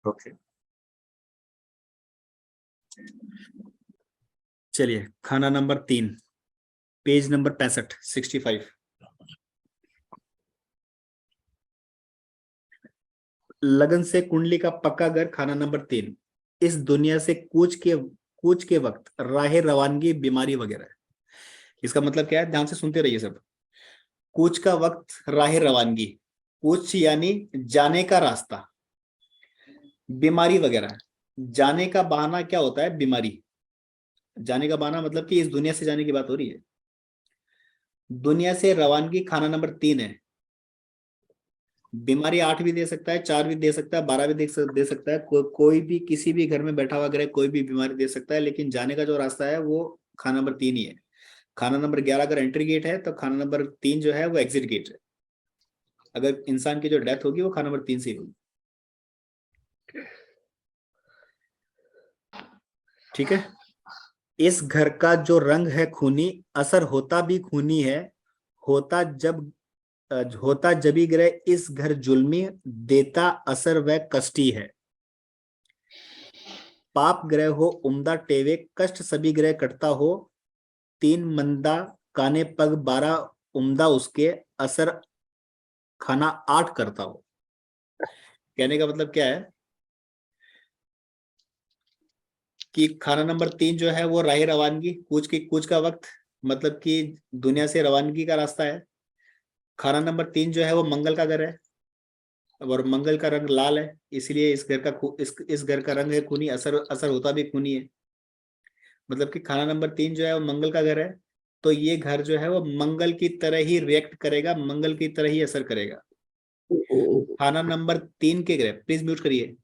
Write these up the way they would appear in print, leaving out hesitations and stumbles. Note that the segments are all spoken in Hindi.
ओके, चलिए खाना नंबर 3, पेज नंबर 65। लगन से कुंडली का पक्का घर, खाना नंबर 3। इस दुनिया से कूच के वक्त राह रवानगी, बीमारी वगैरह। इसका मतलब क्या है, ध्यान से सुनते रहिए सब। कूच का वक्त, राह रवानगी, कूच यानी जाने का रास्ता, बीमारी वगैरह। जाने का बहाना क्या होता है, बीमारी। जाने का बहाना मतलब कि इस दुनिया से जाने की बात हो रही है। दुनिया से रवानगी खाना नंबर 3 है। बीमारी 8 भी दे सकता है, 4 भी दे सकता है, 12 भी दे सकता है। कोई भी किसी भी घर में बैठा हुआ ग्रह कोई भी बीमारी दे सकता है, लेकिन जाने का जो रास्ता है वो खाना नंबर 3 ही है। खाना नंबर 11 अगर एंट्री गेट है तो खाना नंबर 3 जो है वो एग्जिट गेट है। अगर इंसान की जो डेथ होगी वो खाना नंबर 3 से ही होगी। ठीक है। इस घर का जो रंग है खूनी, असर होता भी खूनी है। होता जब होता जबी ग्रह इस घर जुल्मी, देता असर वह कष्टी है। पाप ग्रह हो उम्दा टेवे, कष्ट सभी ग्रह कटता हो। 3 मंदा काने पग 12, उम्दा उसके असर खाना 8 करता हो। कहने का मतलब क्या है कि खाना नंबर 3 जो है वो राह रवानगी, कूच का वक्त, मतलब कि दुनिया से रवानगी का रास्ता है। खाना नंबर 3 जो है वो मंगल का घर है, और मंगल का रंग लाल है, इसलिए इस घर का रंग है खूनी, असर असर होता भी खूनी है। मतलब कि खाना नंबर 3 जो है वो मंगल का घर है, तो ये घर जो है वो मंगल की तरह ही रिएक्ट करेगा, मंगल की तरह ही असर करेगा। खाना नंबर 3 के ग्रह, प्लीज म्यूट करिए।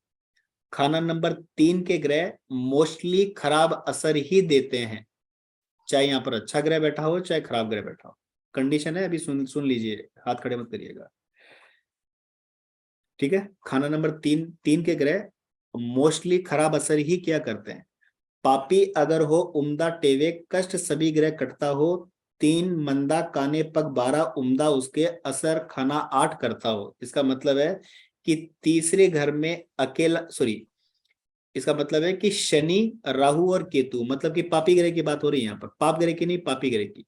खाना नंबर 3 के ग्रह मोस्टली खराब असर ही देते हैं, चाहे यहाँ पर अच्छा ग्रह बैठा हो चाहे खराब ग्रह बैठा हो। कंडीशन है, अभी सुन सुन लीजिए, हाथ खड़े मत करिएगा। ठीक है। खाना नंबर 3 के ग्रह मोस्टली खराब असर ही क्या करते हैं। पापी अगर हो उम्दा टेवे, कष्ट सभी ग्रह कटता हो। 3 मंदा काने पग 12, उम्दा उसके असर खाना 8 करता हो। इसका मतलब है कि तीसरे घर में अकेला, सॉरी, इसका मतलब है कि शनि, राहु और केतु, मतलब कि पापी ग्रह की बात हो रही है यहाँ पर, पाप ग्रह की नहीं, पापी ग्रह की।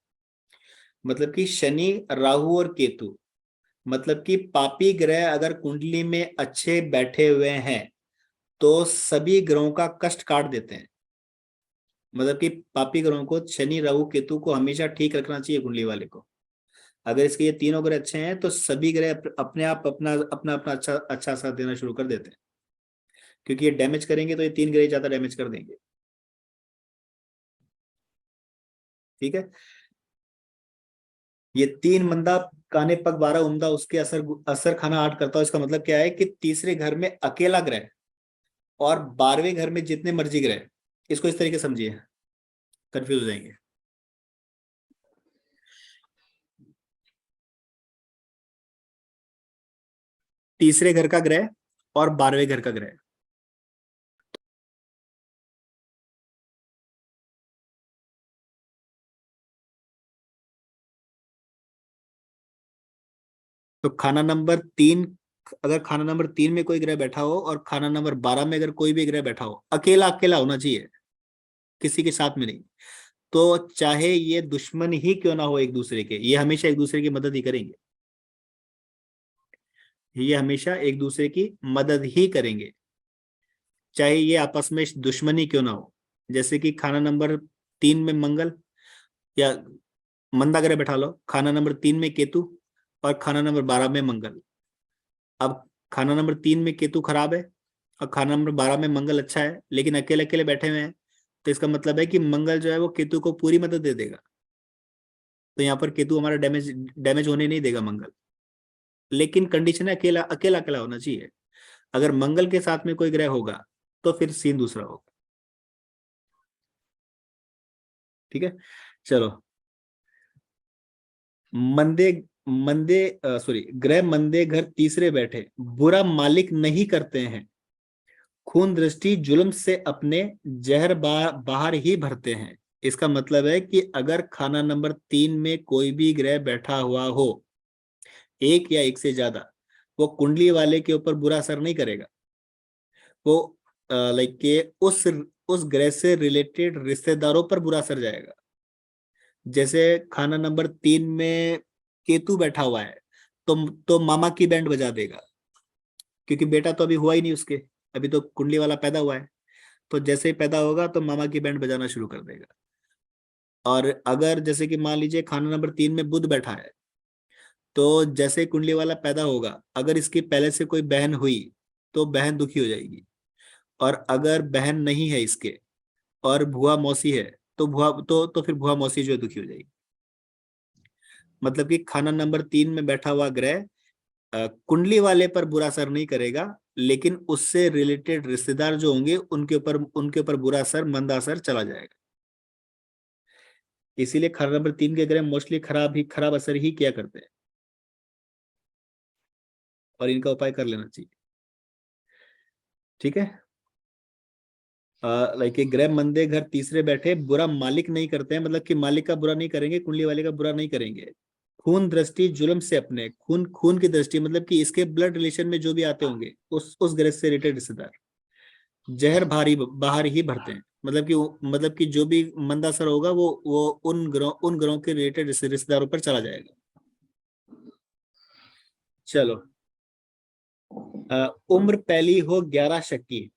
मतलब कि शनि, राहु और केतु, मतलब कि पापी ग्रह अगर कुंडली में अच्छे बैठे हुए हैं तो सभी ग्रहों का कष्ट काट देते हैं। मतलब कि पापी ग्रहों को, शनि राहु केतु को हमेशा ठीक रखना चाहिए कुंडली वाले को। अगर इसके ये तीनों ग्रह अच्छे हैं तो सभी ग्रह अपने आप अपना अपना अपना अच्छा अच्छा साथ देना शुरू कर देते हैं, क्योंकि ये डैमेज करेंगे तो ये 3 ग्रह ज्यादा डैमेज कर देंगे। ठीक है। ये 3 मंदा काने पग 12, उम्दा उसके असर असर खाना 8 करता हो। इसका मतलब क्या है कि तीसरे घर में अकेला ग्रह और 12वें घर में जितने मर्जी ग्रह, इसको इस तरीके समझिए, कंफ्यूज हो जाएंगे। तीसरे घर का ग्रह और 12वें घर का ग्रह, तो खाना नंबर 3, अगर खाना नंबर 3 में कोई ग्रह बैठा हो और खाना नंबर 12 में अगर कोई भी ग्रह बैठा हो, अकेला अकेला होना चाहिए, किसी के साथ में नहीं। तो चाहे ये दुश्मन ही क्यों ना हो एक दूसरे के, ये हमेशा एक दूसरे की मदद ही करेंगे। ये हमेशा एक दूसरे की मदद ही करेंगे, चाहे ये आपस में दुश्मनी क्यों ना हो। जैसे कि खाना नंबर 3 में मंगल या मंदा ग्रह बैठा लो, खाना नंबर 3 में केतु और खाना नंबर 12 में मंगल। अब खाना नंबर 3 में केतु खराब है और खाना नंबर 12 में मंगल अच्छा है, लेकिन अकेले अकेले बैठे हुए हैं, तो इसका मतलब है कि मंगल जो है वो केतु को पूरी मदद दे देगा। तो यहाँ पर केतु हमारा डैमेज डैमेज होने नहीं देगा मंगल, लेकिन कंडीशन है अकेला अकेला अकेला होना चाहिए। अगर मंगल के साथ में कोई ग्रह होगा तो फिर सीन दूसरा होगा। ठीक है। चलो, मंदे मंदे सॉरी, ग्रह मंदे घर तीसरे बैठे, बुरा मालिक नहीं करते हैं। खून दृष्टि जुल्म से अपने जहर बाहर ही भरते हैं। इसका मतलब है कि अगर खाना नंबर 3 में कोई भी ग्रह बैठा हुआ हो, एक या एक से ज्यादा, वो कुंडली वाले के ऊपर बुरा असर नहीं करेगा। वो लाइक के उस ग्रह से रिलेटेड रिश्तेदारों पर बुरा असर जाएगा। जैसे खाना नंबर 3 में केतु बैठा हुआ है, तो मामा की बैंड बजा देगा, क्योंकि बेटा तो अभी हुआ ही नहीं उसके, अभी तो कुंडली वाला पैदा हुआ है। तो जैसे ही पैदा होगा तो मामा की बैंड बजाना शुरू कर देगा। और अगर जैसे कि मान लीजिए खाना नंबर 3 में बुध बैठा है, तो जैसे ही कुंडली वाला पैदा होगा, अगर इसकी पहले से कोई बहन हुई तो बहन दुखी हो जाएगी। और अगर बहन नहीं है इसके और भुआ मौसी है, तो फिर भुआ मौसी जो है दुखी हो जाएगी। मतलब कि खाना नंबर 3 में बैठा हुआ ग्रह कुंडली वाले पर बुरा असर नहीं करेगा, लेकिन उससे रिलेटेड रिश्तेदार जो होंगे उनके ऊपर बुरा असर, मंदा असर चला जाएगा। इसीलिए खाना नंबर 3 के ग्रह मोस्टली खराब असर ही किया करते हैं, और इनका उपाय कर लेना चाहिए। ठीक है। लाइक ग्रह मंदे घर तीसरे बैठे बुरा मालिक नहीं करते हैं, मतलब कि मालिक का बुरा नहीं करेंगे, कुंडली वाले का बुरा नहीं करेंगे। खून दृष्टि जुल्म से अपने, खून खून की दृष्टि मतलब कि इसके ब्लड रिलेशन में जो भी आते होंगे उस ग्रह से रिलेटेड रिश्तेदार जहर भारी बाहर ही भरते हैं। मतलब कि जो भी मंदा असर होगा वो उन ग्रहों के रिलेटेड रिश्तेदारों पर चला जाएगा। चलो। उम्र पहली हो 11 शक्ति,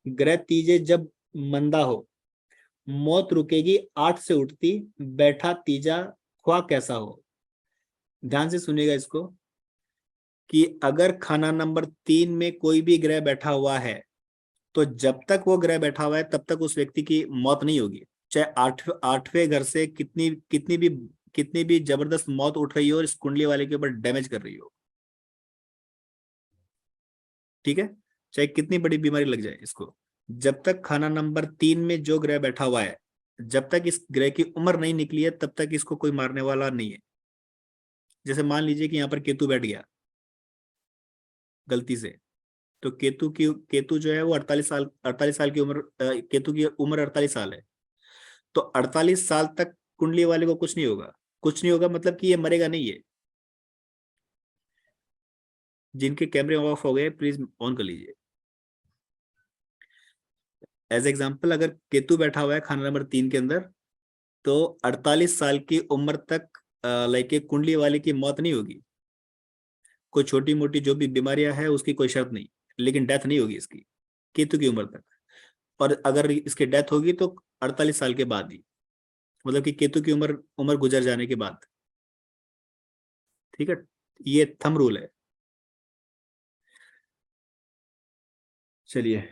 ग्रह तीजे जब मंदा हो, मौत रुकेगी 8 से उठती, बैठा तीजा ख्वा कैसा हो। ध्यान से सुनिएगा इसको, कि अगर खाना नंबर 3 में कोई भी ग्रह बैठा हुआ है, तो जब तक वो ग्रह बैठा हुआ है तब तक उस व्यक्ति की मौत नहीं होगी, चाहे आठवें घर से कितनी भी जबरदस्त मौत उठ रही हो और इस कुंडली वाले के ऊपर डैमेज कर रही हो। ठीक है। चाहे कितनी बड़ी बीमारी लग जाए इसको, जब तक खाना नंबर 3 में जो ग्रह बैठा हुआ है, जब तक इस ग्रह की उम्र नहीं निकली है तब तक इसको कोई मारने वाला नहीं है। जैसे मान लीजिए कि यहाँ पर केतु बैठ गया गलती से, तो केतु जो है वो 48 साल की उम्र, केतु की उम्र 48 साल है। तो 48 साल तक कुंडली वाले को कुछ नहीं होगा। कुछ नहीं होगा मतलब कि ये मरेगा नहीं है। जिनके कैमरे ऑफ हो गए प्लीज ऑन कर लीजिए। एज एग्जाम्पल, अगर केतु बैठा हुआ है खाना नंबर 3 के अंदर, तो 48 साल की उम्र तक लाइक कुंडली वाले की मौत नहीं होगी। कोई छोटी मोटी जो भी बीमारियां है उसकी कोई शर्त नहीं, लेकिन डेथ नहीं होगी इसकी केतु की उम्र तक। और अगर इसकी डेथ होगी तो 48 साल के बाद ही, मतलब कि केतु की उम्र उम्र गुजर जाने के बाद। ठीक है। ये थंब रूल है। चलिए।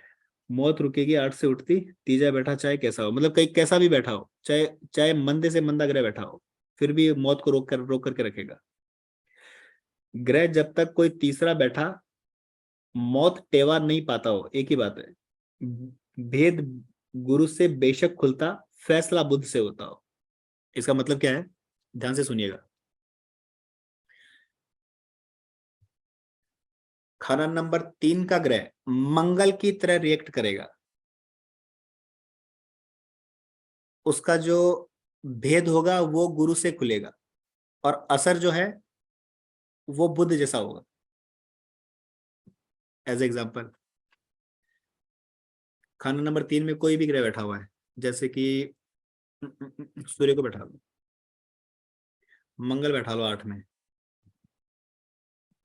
मौत रुकेगी 8 से उठती, तीजा बैठा चाहे कैसा हो, मतलब कहीं कैसा भी बैठा हो, चाहे चाहे मंदे से मंदा ग्रह बैठा हो, फिर भी मौत को रोक करके रखेगा। ग्रह जब तक कोई तीसरा बैठा मौत टेवा नहीं पाता हो, एक ही बात है। भेद गुरु से बेशक खुलता, फैसला बुद्ध से होता हो। इसका मतलब क्या है, ध्यान से सुनिएगा। खाना नंबर 3 का ग्रह मंगल की तरह रिएक्ट करेगा, उसका जो भेद होगा वो गुरु से खुलेगा, और असर जो है वो बुद्ध जैसा होगा। एज एग्जाम्पल, खाना नंबर 3 में कोई भी ग्रह बैठा हुआ है, जैसे कि सूर्य को बैठा लो, मंगल बैठा लो 8 में।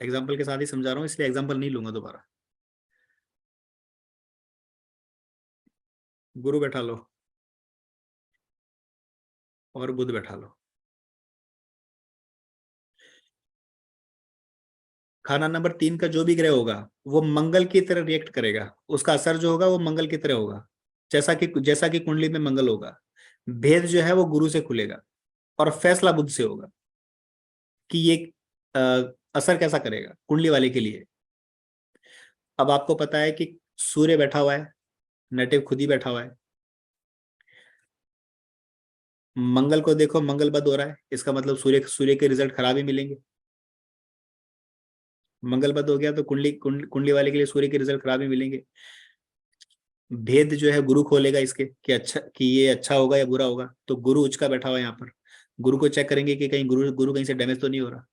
एग्जाम्पल के साथ ही समझा रहा हूँ, इसलिए एग्जाम्पल नहीं लूंगा दोबारा। गुरु बैठा लो और बुध बैठा लो। खाना नंबर 3 का जो भी ग्रह होगा वो मंगल की तरह रिएक्ट करेगा, उसका असर जो होगा वो मंगल की तरह होगा, जैसा कि कुंडली में मंगल होगा। भेद जो है वो गुरु से खुलेगा, और फैसला बुद्ध से होगा कि ये अ, असर कैसा करेगा कुंडली वाले के लिए। अब आपको पता है कि सूर्य बैठा हुआ है, नेटिव खुद ही बैठा हुआ है। मंगल को देखो, मंगल बद हो रहा है, इसका मतलब सूर्य सूर्य के रिजल्ट खराब ही मिलेंगे। मंगल बद हो गया तो कुंडली वाले के लिए सूर्य के रिजल्ट खराब ही मिलेंगे। भेद जो है गुरु खोलेगा इसके, कि ये अच्छा होगा या बुरा होगा। तो गुरु उच्च का बैठा हुआ है यहाँ पर, गुरु को चेक करेंगे कि कहीं गुरु गुरु कहीं से डैमेज तो नहीं हो रहा।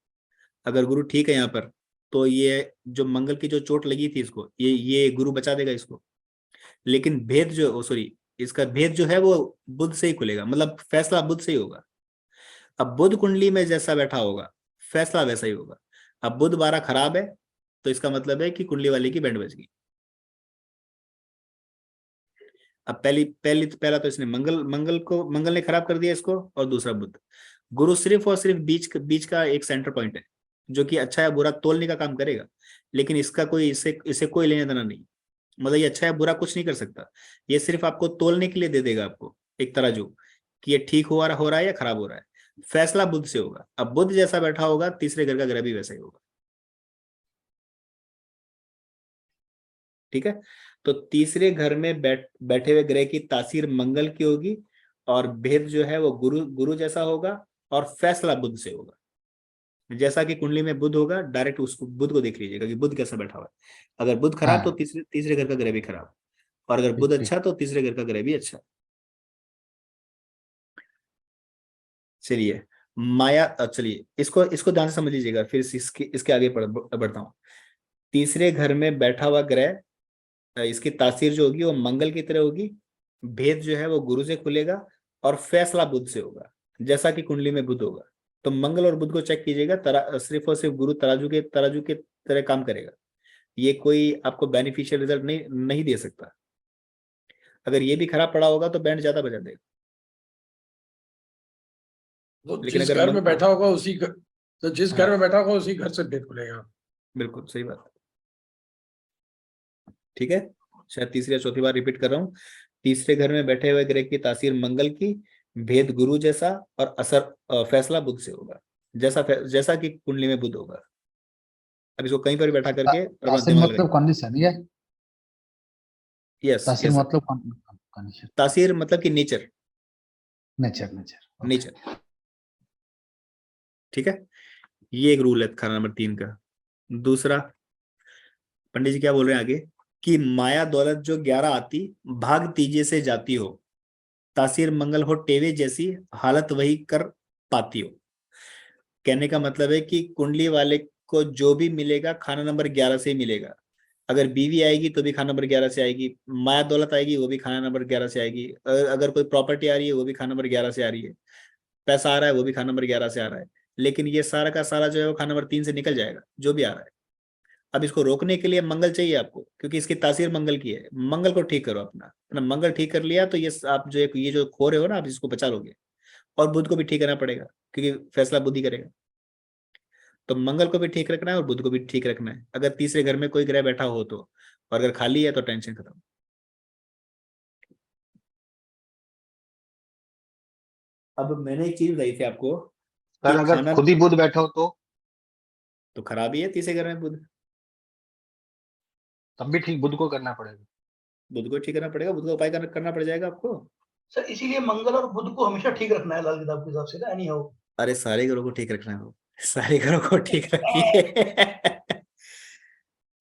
अगर गुरु ठीक है यहाँ पर, तो ये जो मंगल की जो चोट लगी थी इसको, ये गुरु बचा देगा इसको। लेकिन भेद जो, सॉरी, इसका भेद जो है वो बुध से ही खुलेगा, मतलब फैसला बुध से ही होगा। अब बुध कुंडली में जैसा बैठा होगा फैसला वैसा ही होगा। अब बुध 12 खराब है तो इसका मतलब है कि कुंडली वाले की बैंड बज गई। अब पहला तो इसने मंगल ने खराब कर दिया इसको, और दूसरा बुध। गुरु सिर्फ और सिर्फ बीच का एक सेंटर पॉइंट है, जो कि अच्छा या बुरा तोलने का काम करेगा, लेकिन इसका कोई इसे इसे कोई लेना देना नहीं। मतलब ये अच्छा या बुरा कुछ नहीं कर सकता, ये सिर्फ आपको तोलने के लिए दे देगा आपको एक तराजू, कि ये ठीक हो रहा है या खराब हो रहा है। फैसला बुध से होगा। अब बुध जैसा बैठा होगा तीसरे घर का ग्रह भी वैसा ही होगा। ठीक है, तो तीसरे घर में बैठे हुए ग्रह की तासीर मंगल की होगी, और भेद जो है वो गुरु गुरु जैसा होगा, और फैसला बुध से होगा। जैसा कि कुंडली में बुध होगा, डायरेक्ट उसको बुध को देख लीजिएगा कि बुध कैसा बैठा हुआ है। अगर बुध खराब तो हाँ तीसरे तीसरे घर का ग्रह भी खराब, और अगर बुध ठीक ठीक। अच्छा तो तीसरे घर का ग्रह भी अच्छा। चलिए माया, चलिए इसको इसको ध्यान से समझ लीजिएगा, फिर इसके इसके आगे बढ़ता हूँ। तीसरे घर में बैठा हुआ ग्रह, इसकी तासीर जो होगी वो मंगल की तरह होगी, भेद जो है वो गुरु से खुलेगा, और फैसला बुध से होगा, जैसा कि कुंडली में बुध होगा। तो मंगल और बुध को चेक कीजिएगा, सिर्फ और सिर्फ गुरु तराजू के तरह काम करेगा। ये कोई आपको बेनिफिशियल रिजल्ट नहीं नहीं दे सकता। अगर ये भी खराब पड़ा होगा तो बैंड ज्यादा बजा देगा। तो लेकिन जिस अगर घर में बैठा होगा उसी घर, तो जिस घर हाँ में बैठा होगा उसी घर से भेद खुलेगा। बिल्कुल सही बात। ठीक है, शायद तीसरी या चौथी बार रिपीट कर रहा हूँ। तीसरे घर में बैठे हुए ग्रह की तासीर मंगल की, भेद गुरु जैसा, और असर फैसला बुध से होगा, जैसा कि कुंडली में बुध होगा। अब इसको कहीं पर भी बैठा करके अपना तासीर दिमाग लगाइए। मतलब कंडीशन है। यस तासीर यस सर। मतलब कंडीशन। तासीर मतलब कि nature. Nature nature okay. Nature. ठीक है, ये एक रूल है खाना नंबर 3 का। दूसरा, पंडित जी क्या बोल रहे हैं आगे, कि माया दौलत जो 11 आती, भाग तीजे से जाती हो, तासीर मंगल हो टेवे जैसी, हालत वही कर पाती हो। कहने का मतलब है कि कुंडली वाले को जो भी मिलेगा खाना नंबर 11 से ही मिलेगा। अगर बीवी आएगी तो भी खाना नंबर 11 से आएगी, माया दौलत आएगी वो भी खाना नंबर 11 से आएगी, अगर कोई प्रॉपर्टी आ रही है वो भी खाना नंबर 11 से आ रही है, पैसा आ रहा है वो भी खाना नंबर 11 से आ रहा है। लेकिन ये सारा का सारा जो है वो खाना नंबर 3 से निकल जाएगा जो भी आ रहा है। अब इसको रोकने के लिए मंगल चाहिए आपको, क्योंकि इसकी तासीर मंगल की है। मंगल को ठीक करो, अपना मंगल ठीक कर लिया तो ये आप जो ये जो खो रहे हो ना आप इसको बचा लोगे। और बुध को भी ठीक करना पड़ेगा, क्योंकि फैसला बुध ही करेगा। तो मंगल को भी ठीक रखना है और बुध को भी ठीक रखना है, अगर तीसरे घर में कोई ग्रह बैठा हो तो। और अगर खाली है तो टेंशन खत्म। अब मैंने एक चीज बताई थी आपको, सर कि अगर खाना खुद ही बुध बैठा हो तो खराब ही है तीसरे घर में बुध। तब भी ठीक बुध को करना पड़ेगा। बुध को ठीक करना पड़ेगा, बुध का उपाय करना पड़ जाएगा आपको। सर इसीलिए मंगल और बुध को हमेशा ठीक रखना है लाल किताब के हिसाब से, एनी हाउ। अरे सारे घरों को ठीक रखना है, वो सारे घरों को ठीक रखिए।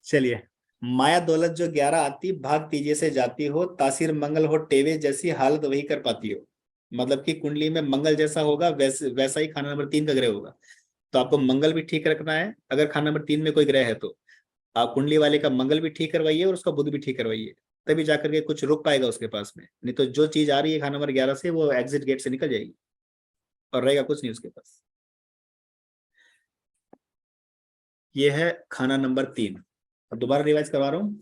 चलिए, माया दौलत जो 11 आती, भाग तीजे से जाती हो, तासीर मंगल हो टेवे जैसी, हालत वही कर पाती हो। मतलब कि कुंडली में मंगल जैसा होगा वैसा ही खाना नंबर 3 का ग्रह होगा। तो आपको मंगल भी ठीक रखना है, अगर खाना नंबर 3 में कोई ग्रह है तो आप कुंडली वाले का मंगल भी ठीक करवाइए और उसका बुध भी ठीक करवाइए, तभी जाकर के कुछ रुक पाएगा उसके पास में। नहीं तो जो चीज आ रही है खाना नंबर 11 से वो एग्जिट गेट से निकल जाएगी, और रहेगा कुछ नहीं उसके पास। ये है खाना नंबर 3। अब दोबारा रिवाइज करवा रहा हूं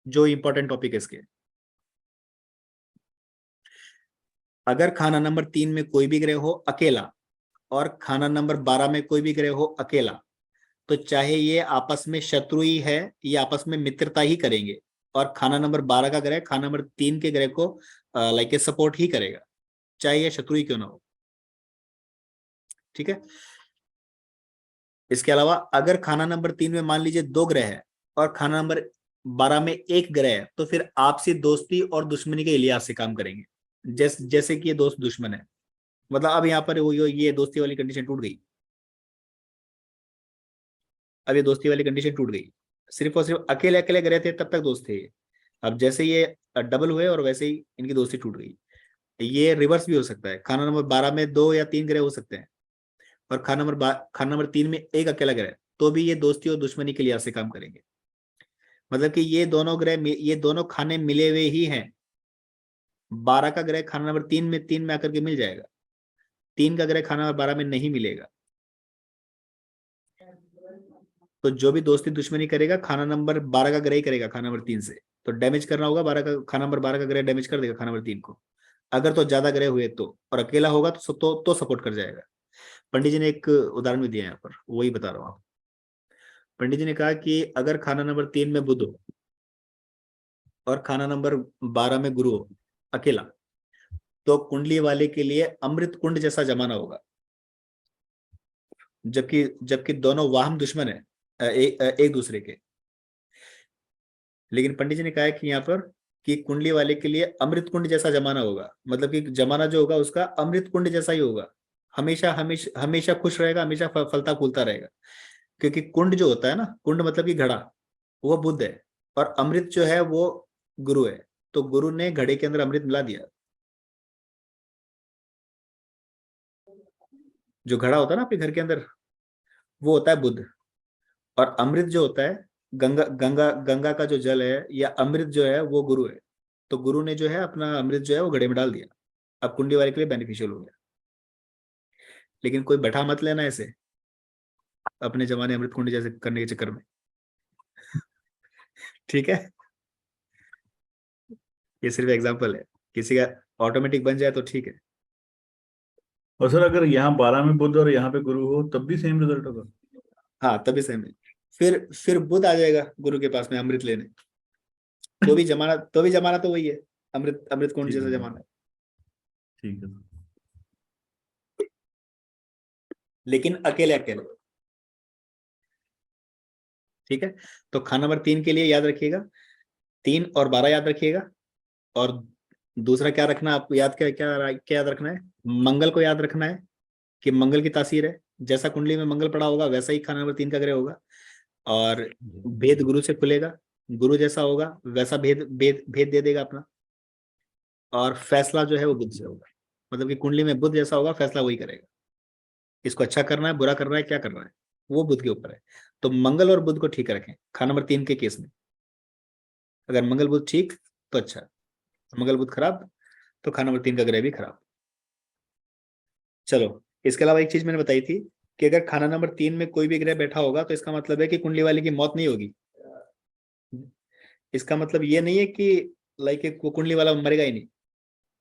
जो इंपॉर्टेंट टॉपिक है इसके। अगर खाना नंबर 3 में कोई भी ग्रह हो अकेला, और खाना नंबर 12 में कोई भी ग्रह हो अकेला, तो चाहे ये आपस में शत्रु ही है या आपस में मित्रता ही करेंगे, और खाना नंबर 12 का ग्रह खाना नंबर 3 के ग्रह को लाइक सपोर्ट ही करेगा, चाहे ये शत्रु ही क्यों ना हो। ठीक है, इसके अलावा अगर खाना नंबर 3 में मान लीजिए 2 ग्रह है, और खाना नंबर 12 में एक ग्रह है, तो फिर आपसी दोस्ती और दुश्मनी के लिहाज से काम करेंगे। जैसे कि ये दोस्त दुश्मन है, मतलब अब यहाँ पर वो ये दोस्ती वाली कंडीशन टूट गई। अब ये दोस्ती वाली कंडीशन टूट गई, सिर्फ और सिर्फ अकेले अकेले ग्रह थे तब तक दोस्त थे ये। अब जैसे ये डबल हुए और वैसे ही इनकी दोस्ती टूट गई। ये रिवर्स भी हो सकता है, खाना नंबर 12 में 2 या 3 ग्रह हो सकते हैं, और खाना नंबर 3 में एक अकेला ग्रह, तो भी ये दोस्ती और दुश्मनी के लिहाज से काम करेंगे। मतलब कि ये दोनों खाने मिले हुए ही हैं। 12 का ग्रह खाना नंबर 3 में आकर के मिल जाएगा, 3 का ग्रह खाना नंबर 12 में नहीं मिलेगा। तो जो भी दोस्ती दुश्मनी करेगा खाना नंबर 12 का ग्रह ही करेगा खाना नंबर 3 से, तो डैमेज करना होगा 12 का, खाना नंबर 12 का ग्रह डैमेज कर देगा खाना नंबर 3 को। अगर तो ज्यादा ग्रह हुए तो, और अकेला होगा तो सपोर्ट कर जाएगा। पंडित जी ने एक उदाहरण भी दिया यहाँ पर, वही बता रहा हूँ। पंडित जी ने कहा कि अगर खाना नंबर 3 में बुध हो और खाना नंबर 12 में गुरु हो अकेला, तो कुंडली वाले के लिए अमृत कुंड जैसा जमाना होगा। जबकि जबकि दोनों वाहम दुश्मन है एक दूसरे के। लेकिन पंडित जी ने कहा है कि यहाँ पर कि कुंडली वाले के लिए अमृत कुंड जैसा जमाना होगा, मतलब कि जमाना जो होगा उसका अमृत कुंड जैसा ही होगा। हमेशा हमेशा हमेशा खुश रहेगा, हमेशा फलता फूलता रहेगा। क्योंकि कुंड जो होता है ना, कुंड मतलब कि घड़ा, वो बुध है, और अमृत जो है वो गुरु है। तो गुरु ने घड़े के अंदर अमृत मिला दिया। जो घड़ा होता है ना आपके घर के अंदर, वो होता है बुध। और अमृत जो होता है, गंगा का जो जल है या अमृत जो है वो गुरु है। तो गुरु ने जो है अपना अमृत जो है वो घड़े में डाल दिया। अब कुंडली वाले के लिए बेनिफिशियल हो गया। लेकिन कोई बैठा मत लेना ऐसे अपने जमाने अमृत कुंड जैसे करने के चक्कर में। ठीक है, ये सिर्फ एग्जांपल है, किसी का ऑटोमेटिक बन जाए तो ठीक है। और सर अगर यहाँ 12 में बुध और यहाँ पे गुरु हो तब भी सेम रिजल्ट होगा? हाँ तभी सेम है। फिर बुध आ जाएगा गुरु के पास में अमृत लेने, तो भी जमाना तो वही है, अमृत कुंड ठीक जैसा है। जमाना है। ठीक है। लेकिन अकेले अकेले। ठीक है, तो खाना नंबर 3 के लिए याद रखिएगा, 3 और 12 याद रखिएगा। और दूसरा क्या रखना, आपको याद क्या याद रखना है, मंगल को याद रखना है कि मंगल की तासीर है। जैसा कुंडली में मंगल पड़ा होगा वैसा ही खाना नंबर 3 का ग्रह होगा। और भेद गुरु से खुलेगा, गुरु जैसा होगा वैसा भेद दे देगा अपना। और फैसला जो है वो बुध से होगा, मतलब कि कुंडली में बुध जैसा होगा, फैसला वही करेगा। इसको अच्छा करना है, बुरा करना है, क्या करना है, वो बुध के ऊपर है। तो मंगल और बुध को ठीक रखें खाना नंबर 3 के केस में। अगर मंगल बुध ठीक तो अच्छा, मंगल बुध खराब तो खाना नंबर 3 का ग्रह भी खराब। चलो, इसके अलावा एक चीज मैंने बताई थी कि अगर खाना नंबर 3 में कोई भी ग्रह बैठा होगा तो इसका मतलब है कि कुंडली वाले की मौत नहीं होगी। इसका मतलब ये नहीं है कि लाइक कुंडली वाला मरेगा ही नहीं,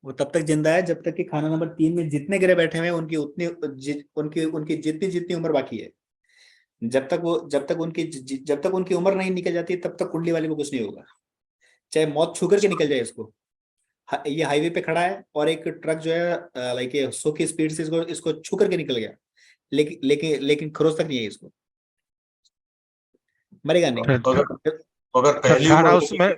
वो तब तक जिंदा है जब तक कि खाना नंबर 3 में जितने ग्रह बैठे हुए हैं उनकी उतनी उनकी जितनी जितनी उम्र बाकी है। जब तक उनकी उम्र नहीं निकल जाती तब तक कुंडली वाले को कुछ नहीं होगा, चाहे मौत छू करके निकल जाए इसको। ये हाईवे पे खड़ा है और एक ट्रक जो है लाइक 100 की स्पीड से इसको छू करके निकल गया, लेकिन खरोच तक नहीं है इसको, मरेगा नहीं। अगर पहली थर्ड उम्र हाउस में,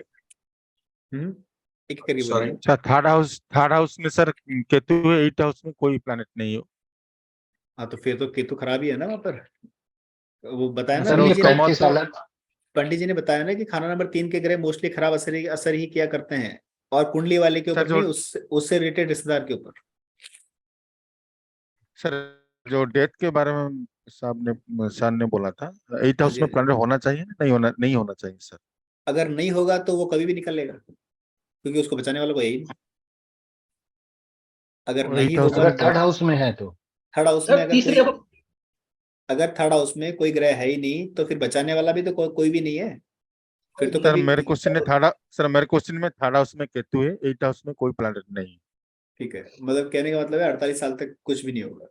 एक करके Sorry. बोलिए। अच्छा थर्ड हाउस में सर केतु है, 8th हाउस में कोई प्लैनेट नहीं हो। हाँ तो फिर तो केतु खराब ही है ना वहां पर। वो बताया ना सर पंडित ये जी ने, 35 अलग। पंडित जी ने बताया ना कि खाना नंबर 3 के ग्रह मोस्टली खराब असर ही किया करते हैं, और कुंडली वाले के ऊपर सर, नहीं, उससे रिलेटेड रिश्तेदार के ऊपर। सर जो डेथ के बारे में सर ने बोला था 8th हाँ हाउस जी, में प्लैनेट होना चाहिए, नहीं होना चाहिए सर? अगर नहीं होगा तो वो कभी भी निकल लेगा, क्योंकि उसको बचाने वाला कोई है ही नहीं। अगर नहीं 8th हाउस होगा, अगर थर्ड हाउस में है तो थर्ड हाउस में सर तीसरे अगर थर्ड हाउस में कोई ग्रह है ही नहीं तो फिर बचाने वाला भी तो कोई भी नहीं है, फिर तो सर कभी। मेरे क्वेश्चन में थर्ड हाउस में केतु है, 8th हाउस में कोई प्लैनेट नहीं। ठीक है, मतलब कहने का मतलब है 48 साल तक कुछ भी नहीं होगा।